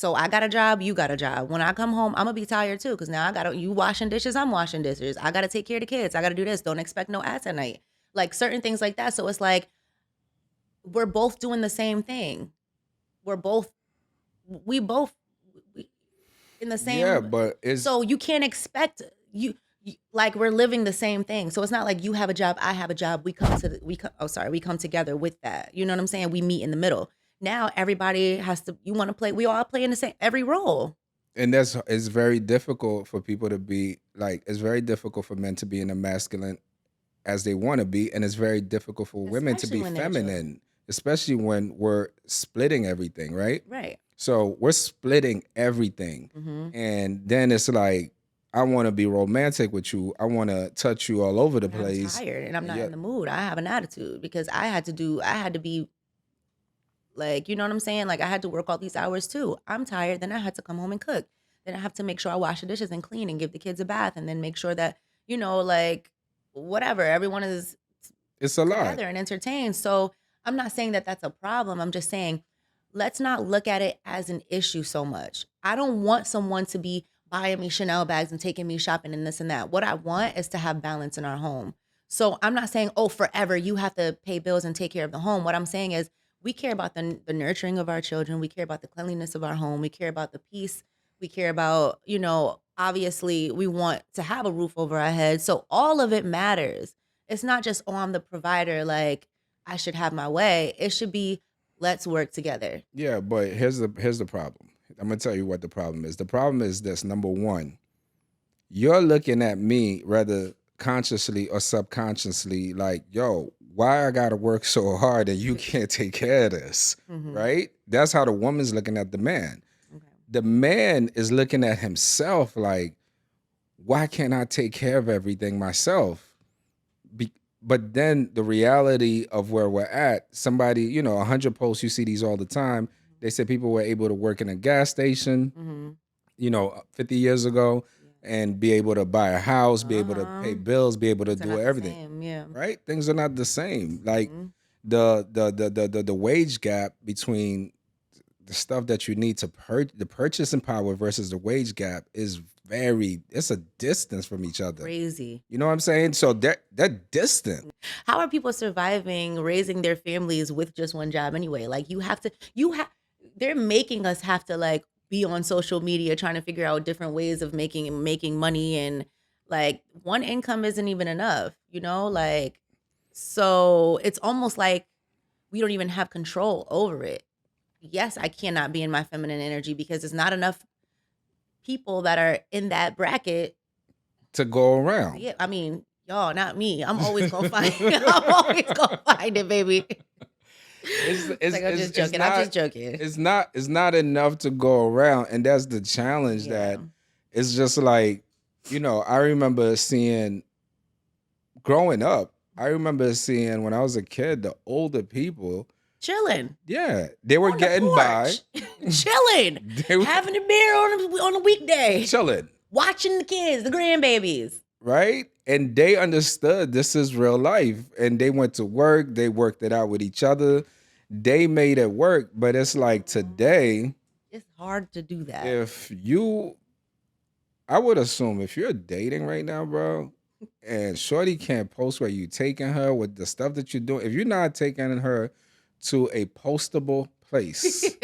So I got a job, you got a job. When I come home, I'm gonna be tired too, because now you washing dishes, I'm washing dishes. I gotta take care of the kids. I gotta do this. Don't expect no ass at night. Like certain things like that. So it's like we're both doing the same thing. We're both we both we, in the Yeah, same. but it's So you can't expect like we're living the same thing. So it's not like you have a job, I have a job. We come together with that. You know what I'm saying? We meet in the middle. Now everybody has to. You want to play? We all play in the same every role. and that's it's very difficult for people to be like it's very difficult for men to be in the masculine as they want to be, and it's very difficult for women to Especially be when they're children. feminine, especially when we're splitting everything, right? Right. So we're splitting everything, Mm-hmm. and then it's like I want to be romantic with you, I want to touch you all over the And I'm place. tired and I'm not Yeah, in the mood. I have an attitude because I had to be like, you know what I'm saying? Like I had to work all these hours too. I'm tired. Then I had to come home and cook. Then I have to make sure I wash the dishes and clean and give the kids a bath and then make sure that, like whatever, everyone is it's a lot. together and entertained. So I'm not saying that that's a problem. I'm just saying let's not look at it as an issue so much. I don't want someone to be buying me Chanel bags and taking me shopping and this and that. What I want is to have balance in our home. So I'm not saying, oh, forever you have to pay bills and take care of the home. What I'm saying is we care about the nurturing of our children. We care about the cleanliness of our home. We care about the peace. We care about, obviously we want to have a roof over our heads. So all of it matters. It's not just, oh, I'm the provider, like I should have my way. It should be, let's work together. Yeah, but here's the problem. I'm gonna tell you what the problem is. The problem is this: number one, you're looking at me rather consciously or subconsciously like, yo, why I gotta work so hard and you can't take care of this, Mm-hmm. right? That's how the woman's looking at the man. Okay. The man is looking at himself like, why can't I take care of everything myself? But then the reality of where we're at, somebody, 100 posts, you see these all the time. They said people were able to work in a gas station, Mm-hmm. 50 years ago and be able to buy a house, be able to Uh-huh. pay bills, be able to Things are do not the everything, same. Yeah. right? Things are not the same. Like Mm-hmm. the wage gap between the stuff that you need to the purchasing power versus the wage gap is it's a distance from each other. Crazy. You know what I'm saying? So they're distant. How are people surviving raising their families with just one job anyway? Like they're making us have to like be on social media trying to figure out different ways of making money and like one income isn't even enough, like so it's almost like we don't even have control over it. Yes, I cannot be in my feminine energy because it's not enough people that are in that bracket. To go around. Yeah, I mean, y'all, not me. I'm always gonna find. I'm always gonna find it, baby. It's like I'm just It's joking. I'm not just joking. it's not enough to go around, and that's the challenge. Yeah, That it's just like, I remember seeing growing up. I remember seeing when I was a kid, the older people, chilling yeah, they were on the getting by. porch, chilling, They were having a beer on a weekday, chilling, watching the kids, the grandbabies. right? And they understood this is real life, and they went to work. They worked it out with each other. They made it work. But it's like today, It's hard to do that. if you, I would assume if you're dating right now, bro, and Shorty can't post where you taking her with the stuff that you're doing, if you're not taking her to a postable place,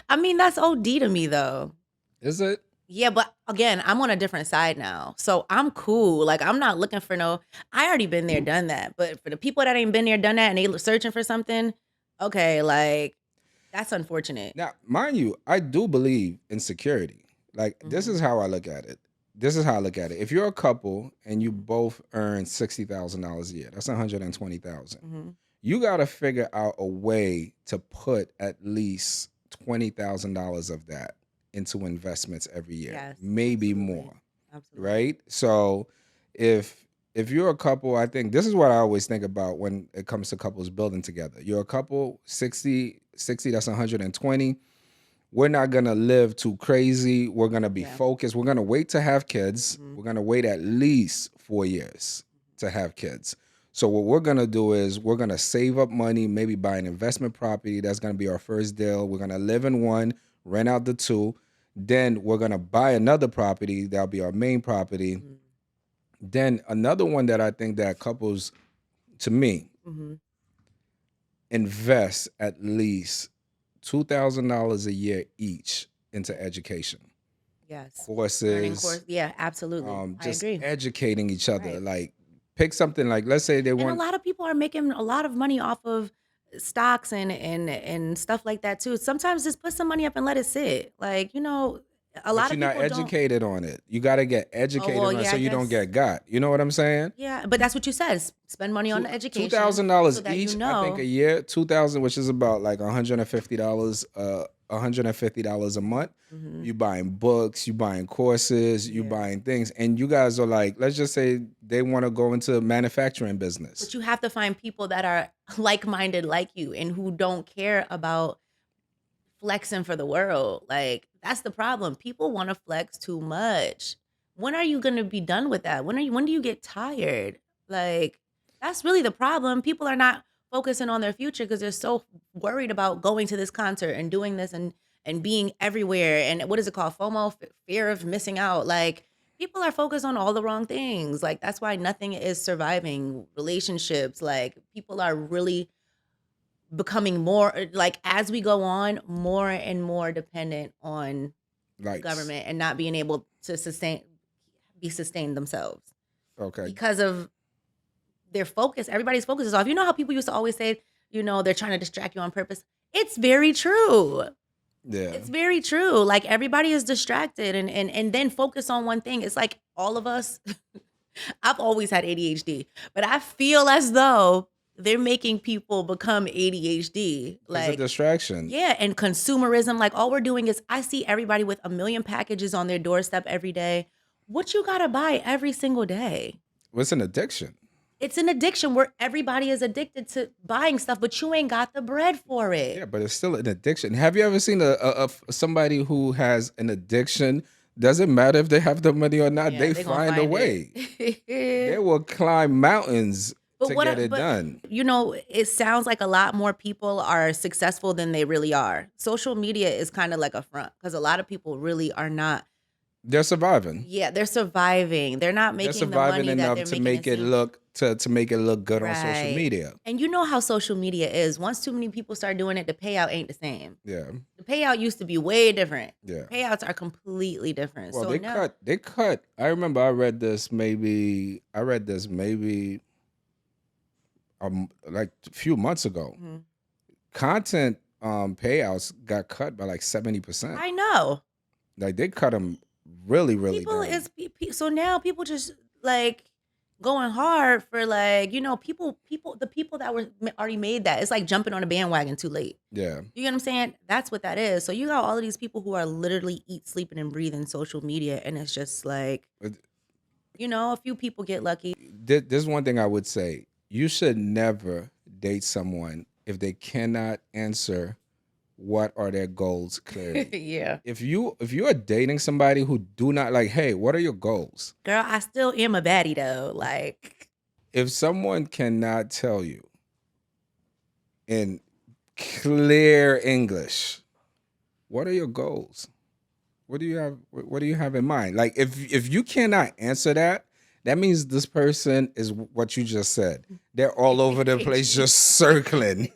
I mean, that's OD to me though. is it? Yeah, but again, I'm on a different side now. So I'm cool. Like I'm not looking for I already been there, done that. But for the people that ain't been there, done that and they searching for something, okay, like that's unfortunate. Now, mind you, I do believe in security. Like, this Mhm. is how I look at it. This is how I look at it. If you're a couple and you both earn $60,000 a year, that's 120,000. Mhm. You got to figure out a way to put at least $20,000 of that into investments every year, Yes, maybe absolutely. more, Absolutely. right? So, if you're a couple, I think this is what I always think about when it comes to couples building together. You're a couple, 60, that's 120. We're not gonna live too crazy. We're gonna be Yeah. focused. We're gonna wait to have kids. Mhm. We're gonna wait at least 4 years to have kids. So what we're gonna do is we're gonna save up money, maybe buy an investment property. That's gonna be our first deal. We're gonna live in one. rent out the 2. Then we're gonna buy another property. That'll be our main property. Mhm. Then another one that I think that couples, to me, Mhm. invest at least $2,000 a year each into education, Yes. Learning courses, course. Yeah, absolutely. I just agree. educating each other. Right. Like pick something like, let's say they And a want, lot of people are making a lot of money off of stocks and stuff like that too. Sometimes just put some money up and let it sit. Like, a but lot you're of not people don't. educated on it. You got to get Oh, educated well, on it yeah, so I you don't guess. get got. You know what I'm saying? Yeah, but that's what you said. Spend money on the Two education thousand so dollars that each, I think a . year, 2,000, which is about like $150, $150 a month. Mhm. You buying books, you buying courses, you Yeah. buying things, and you guys are like, let's just say they want to go into manufacturing business. But you have to find people that are like-minded like you and who don't care about flexing for the world. Like, that's the problem. People want to flex too much. When are you going to be done with that? When do you get tired? Like, that's really the problem. People are not focusing on their future because they're so worried about going to this concert and doing this and being everywhere. And what is it called? FOMO, fear of missing out. Like, people are focused on all the wrong things. Like, that's why nothing is surviving. Relationships, like, people are really becoming more like, as we go on, more and more dependent on the Likes. government and not being able to be sustained themselves Okay. because of their focus. Everybody's focus is off. You know how people used to always say, they're trying to distract you on purpose. It's very true. Yeah. It's very true. Like, everybody is distracted and then focus on one thing. It's like all of us. I've always had ADHD, but I feel as though they're making people become ADHD. It's a Like, distraction. yeah, and consumerism. Like, all we're doing is, I see everybody with a million packages on their doorstep every day. What you gotta buy every single day? It's an addiction. It's an addiction where everybody is addicted to buying stuff, but you ain't got the bread for Yeah, it. but it's still an addiction. Have you ever seen somebody who has an addiction? Doesn't matter if they have the money or not, Yeah, they they're gonna find a find way. They it. will climb mountains But to get it but done. it sounds like a lot more people are successful than they really are. Social media is kind of like a front because a lot of people really are not. They're surviving. Yeah, they're surviving. They're not They're making the surviving money that enough they're to making it make it seem. look to make it look good on social Right. media. And you know how social media is. Once too many people start doing it, the payout ain't the same. Yeah. The payout used to be way different. Yeah. Payouts are completely different. Well, So now, they cut. I remember I read this maybe like a few months ago. Mhm. Content payouts got cut by like 70%. I know. Like they cut them really, really People bad. so now people just like going hard for, like, the people that were already made that. It's like jumping on a bandwagon too late. Yeah. You get what I'm saying? That's what that is. So you got all of these people who are literally eat, sleeping, and breathing social media, and it's just like, But a few people get lucky. There's one thing I would say. You should never date someone if they cannot answer what are their goals clearly. Yeah. If you are dating somebody who do not like, hey, what are your goals? Girl, I still am a baddie though. Like, If someone cannot tell you in clear English, what are your goals? What do you have in mind? Like if you cannot answer that, that means this person is what you just said. They're all over the place just circling.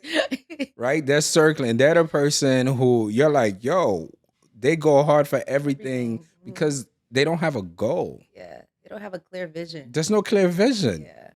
Right? They're circling. They're the person who you're like, yo, they go hard for everything Everything. because they don't have a goal. Yeah. They don't have a clear vision. There's no clear vision. Yeah.